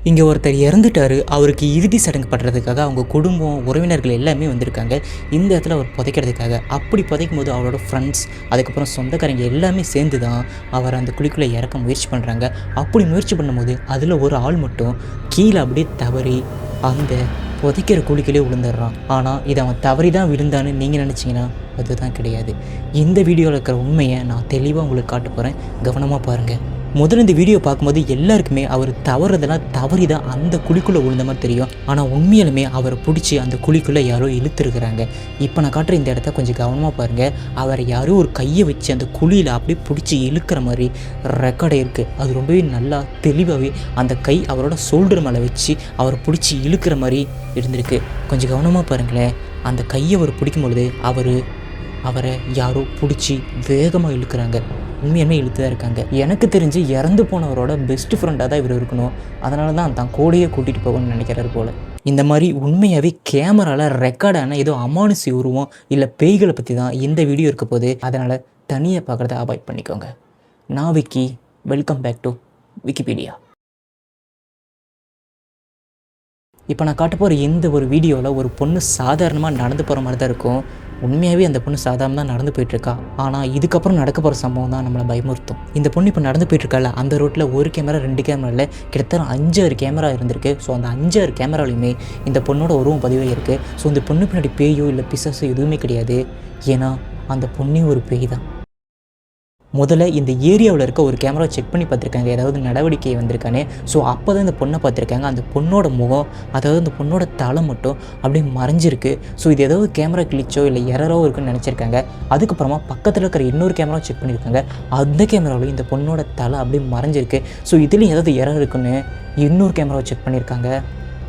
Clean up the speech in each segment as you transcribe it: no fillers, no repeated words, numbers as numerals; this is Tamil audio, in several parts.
இங்கே ஒருத்தர் இறந்துட்டார். அவருக்கு இறுதி சடங்கு பண்ணுறதுக்காக அவங்க குடும்பம், உறவினர்கள் எல்லாமே வந்திருக்காங்க இந்த இடத்துல அவர் புதைக்கிறதுக்காக. அப்படி புதைக்கும் போது அவரோட ஃப்ரெண்ட்ஸ், அதுக்கப்புறம் சொந்தக்காரங்க எல்லாமே சேர்ந்து தான் அவர் அந்த குழிக்குள்ளே இறக்க முயற்சி பண்ணுறாங்க. அப்படி முயற்சி பண்ணும்போது அதில் ஒரு ஆள் மட்டும் கீழே அப்படியே தவறி அந்த புதைக்கிற குழிக்குள்ளே விழுந்துடுறான். ஆனால் இதை அவன் தவறி தான் விழுந்தான்னு நீங்கள் நினச்சிங்கன்னா அதுதான் கிடையாது. இந்த வீடியோவில் இருக்கிற உண்மையை நான் தெளிவாக உங்களுக்கு காட்ட போகிறேன், கவனமாக பாருங்கள். முதல்ல இந்த வீடியோ பார்க்கும்போது எல்லாருக்குமே அவர் தவறுதெல்லாம் தவறி தான் அந்த குழிக்குள்ளே விழுந்த மாதிரி தெரியும். ஆனால் உண்மையாலுமே அவரை பிடிச்சி அந்த குழிக்குள்ளே யாரோ இழுத்துருக்குறாங்க. இப்போ நான் காட்டுற இந்த இடத்த கொஞ்சம் கவனமாக பாருங்கள். அவரை யாரோ ஒரு கையை வச்சு அந்த குழியில் அப்படியே பிடிச்சி இழுக்கிற மாதிரி ரெக்கார்டே இருக்குது. அது ரொம்பவே நல்லா தெளிவாகவே அந்த கை அவரோட ஷோல்டர் மேலே வச்சு அவரை பிடிச்சி இழுக்கிற மாதிரி இருந்திருக்கு. கொஞ்சம் கவனமாக பாருங்களேன். அந்த கையை அவர் பிடிக்கும் பொழுது அவரை யாரோ பிடிச்சி வேகமாக இழுக்கிறாங்க. உண்மையுமே இழுத்து தான் இருக்காங்க. எனக்கு தெரிஞ்சு இறந்து போனவரோட பெஸ்ட் ஃப்ரெண்டாக தான் இவர் இருக்கணும். அதனால தான் கூடையே கூட்டிகிட்டு போகணும்னு நினைக்கிறாரு போல். இந்த மாதிரி உண்மையாகவே கேமராவில் ரெக்கார்டான ஏதோ அமானுஷி உருவம் இல்லை பேய்களை பற்றி தான் இந்த வீடியோ இருக்க போது. அதனால் தனியாக பார்க்குறத அவாய்ட் பண்ணிக்கோங்க. நான் Vicky, welcome back to Wikipedia. இப்போ நான் காட்ட போகிற இந்த ஒரு வீடியோவில் ஒரு பொண்ணு சாதாரணமாக நடந்து போகிற மாதிரி தான் இருக்கும். உண்மையாகவே அந்த பொண்ணு சாதாரணமாக தான் நடந்து போயிட்டுருக்கா. ஆனால் இதுக்கப்புறம் நடக்க போகிற சம்பவம் தான் நம்மளை பயமுறுத்தும். இந்த பொண்ணு இப்போ நடந்து போயிட்டுருக்கால, அந்த ரோட்டில் ஒரு கேமரா 2 கேமரா இல்லை, கிட்டத்தட்ட 5-6 கேமரா இருந்திருக்கு. ஸோ அந்த 5-6 கேமராலையுமே இந்த பொண்ணோட உருவம் பதிவே இருக்குது. ஸோ இந்த பொண்ணு பின்னாடி பேயோ இல்லை பிசாசோ எதுவுமே கிடையாது. ஏன்னா அந்த பொண்ணே ஒரு பேய் தான். முதல்ல இந்த ஏரியாவில் இருக்க ஒரு கேமரா செக் பண்ணி பார்த்துருக்காங்க, ஏதாவது நடவடிக்கை வந்திருக்கானே. ஸோ அப்போ தான் இந்த பொண்ணை பார்த்துருக்காங்க. அந்த பொண்ணோட முகம், அதாவது அந்த பொண்ணோட தலை மட்டும் அப்படியே மறைஞ்சிருக்கு. ஸோ இது ஏதாவது கேமரா கிளிச்சோ இல்லை எரரோ இருக்குன்னு நினச்சிருக்காங்க. அதுக்கப்புறமா பக்கத்தில் இருக்கிற இன்னொரு கேமரா செக் பண்ணியிருக்காங்க. அந்த கேமராவிலையும் இந்த பொண்ணோட தலை அப்படியே மறைஞ்சிருக்கு. ஸோ இதுலேயும் ஏதாவது எரர் இருக்குன்னு இன்னொரு கேமராவை செக் பண்ணியிருக்காங்க.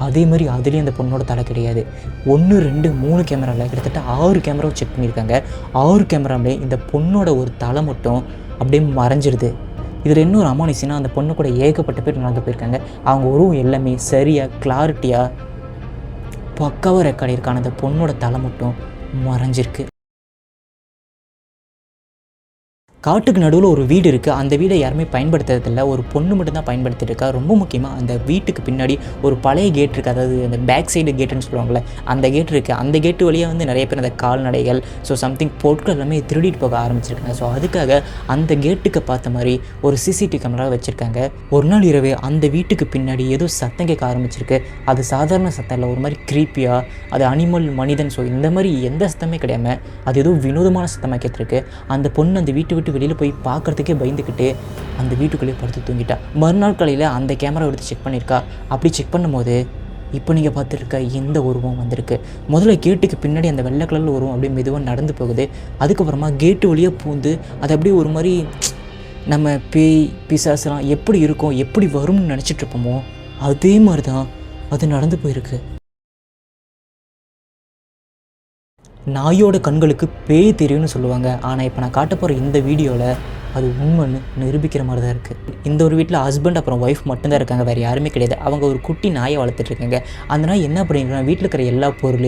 அதே மாதிரி அதுலேயும் அந்த பொண்ணோட தலை கிடையாது. 1, 2, 3 கேமராவில் கிட்டத்தட்ட 6 கேமராவை செக் பண்ணியிருக்காங்க. 6 கேமராவிலே இந்த பொண்ணோட ஒரு தலை மட்டும் அப்படியே மறைஞ்சிருது. இதில் இன்னொரு அமானுஷினா அந்த பொண்ணு கூட ஏகப்பட்ட பேர் நடந்து போயிருக்காங்க. அவங்க உருவம் எல்லாமே சரியாக கிளாரிட்டியாக பக்காவாக ரெக்கார்ட் இருக்கான அந்த பொண்ணோட தலை மட்டும் மறைஞ்சிருக்கு. காட்டுக்கு நடுவில் ஒரு வீடு இருக்குது. அந்த வீடை யாருமே பயன்படுத்துறதில்ல. ஒரு பொண்ணு மட்டும்தான் பயன்படுத்திட்டு இருக்கா. ரொம்ப முக்கியமாக அந்த வீட்டுக்கு பின்னாடி ஒரு பழைய கேட் இருக்குது. அதாவது அந்த பேக் சைடு கேட்டுன்னு சொல்லுவாங்கள்ல, அந்த கேட் இருக்குது. அந்த கேட்டு வழியாக வந்து நிறைய பேர் அந்த கால்நடைகள் சம்திங் பொருட்கள் எல்லாமே திருடிட்டு போக ஆரம்பிச்சிருக்காங்க. ஸோ அதுக்காக அந்த கேட்டுக்கு பார்த்த மாதிரி ஒரு சிசிடிவி கேமரா வச்சுருக்காங்க. ஒரு நாள் இரவு அந்த வீட்டுக்கு பின்னாடி ஏதோ சத்தம் கேட்க ஆரம்பிச்சிருக்கு. அது சாதாரண சத்தம் இல்லை, ஒரு மாதிரி க்ரீப்பியாக, அது அனிமல், மனிதன், ஸோ இந்த மாதிரி எந்த சத்தமே கிடையாமல் அது ஏதோ வினோதமான சத்தமாக கேட்டிருக்கு. அந்த பொண்ணு அந்த வீட்டு விட்டு வெளியில் போய் பார்க்குறதுக்கே பயந்துக்கிட்டு அந்த வீட்டுக்குள்ளேயே படுத்து தூங்கிட்டா. மறுநாள் காலையில் அந்த கேமரா எடுத்து செக் பண்ணியிருக்கா. அப்படி செக் பண்ணும்போது இப்போ நீங்கள் பார்த்துருக்க இந்த உருவம் வந்திருக்கு. முதல்ல கேட்டுக்கு பின்னாடி அந்த வெள்ளை கலரில் உருவம் அப்படியே மெதுவாக நடந்து போகுது. அதுக்கப்புறமா கேட்டு வழியாக பூந்து அது அப்படியே ஒரு மாதிரி நம்ம பேய் பிசாசுலாம் எப்படி இருக்கும், எப்படி வரும்னு நினச்சிட்ருப்போமோ அதே மாதிரி தான் அது நடந்து போயிருக்கு. நாயோட கண்களுக்கு பேய் தெரியும்னு சொல்லுவாங்க. ஆனால் இப்போ நான் காட்ட போகிற இந்த வீடியோவில் அது உண்மைன்னு நிரூபிக்கிற மாதிரி தான் இருக்குது. இந்த ஒரு வீட்டில் ஹஸ்பண்ட் அப்புறம் ஒய்ஃப் மட்டும்தான் இருக்காங்க, வேறு யாருமே கிடையாது. அவங்க ஒரு குட்டி நாயை வளர்த்துட்ருக்காங்க. அந்த நாய் என்ன பண்ணியிருக்காங்க, வீட்டில் இருக்கிற எல்லா பொருள்,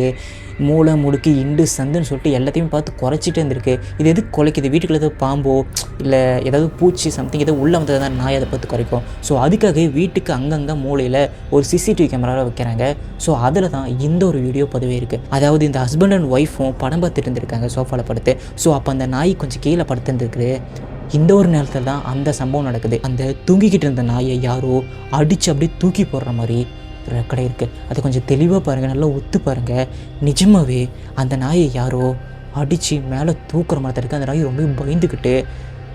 மூளை முடுக்கு இண்டு சந்துன்னு சொல்லிட்டு எல்லாத்தையும் பார்த்து குறைச்சிட்டே இருந்திருக்கு. இது எதுக்கு குலைக்குது, வீட்டுக்குள்ள ஏதாவது பாம்போ இல்லை ஏதாவது பூச்சி சம்திங் ஏதோ உள்ளே வந்தது தான் நாய் அதை பார்த்து குறைக்கும். ஸோ அதுக்காக வீட்டுக்கு அங்கங்கே மூளையில் ஒரு சிசிடிவி கேமராவை வைக்கிறாங்க. ஸோ அதில் தான் இந்த ஒரு வீடியோ பதிவே இருக்குது. அதாவது இந்த ஹஸ்பண்ட் அண்ட் ஒய்ஃபும் படம் பார்த்துட்டு இருந்திருக்காங்க சோஃபாவில் படுத்து. ஸோ அப்போ அந்த நாய் கொஞ்சம் கீழே படுத்துருந்துருக்கு. இந்த ஒரு நேரத்தில் தான் அந்த சம்பவம் நடக்குது. அந்த தூங்கிக்கிட்டு இருந்த நாயை யாரோ அடித்து அப்படியே தூக்கி போடுற மாதிரி ரெக்கார்டே இருக்குது. அதை கொஞ்சம் தெளிவாக பாருங்கள், நல்லா ஒத்து பாருங்கள். நிஜமாகவே அந்த நாயை யாரோ அடித்து மேலே தூக்குற மாதிரி இருக்குது. அந்த நாய் ரொம்ப பயந்துக்கிட்டு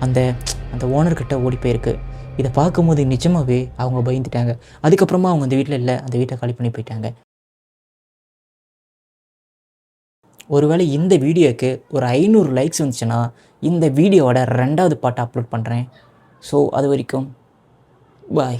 அந்த ஓனர்கிட்ட ஓடி போயிருக்கு. இதை பார்க்கும்போது நிஜமாகவே அவங்க பயந்துட்டாங்க. அதுக்கப்புறமா அவங்க அந்த வீட்டில் இல்லை, அந்த வீட்டை காலி பண்ணி போயிட்டாங்க. ஒருவேளை இந்த வீடியோக்கு ஒரு 500 லைக்ஸ் வந்துச்சுன்னா இந்த வீடியோவோட 2வது பார்ட் அப்லோட் பண்ணுறேன். ஸோ அது வரைக்கும் பாய்.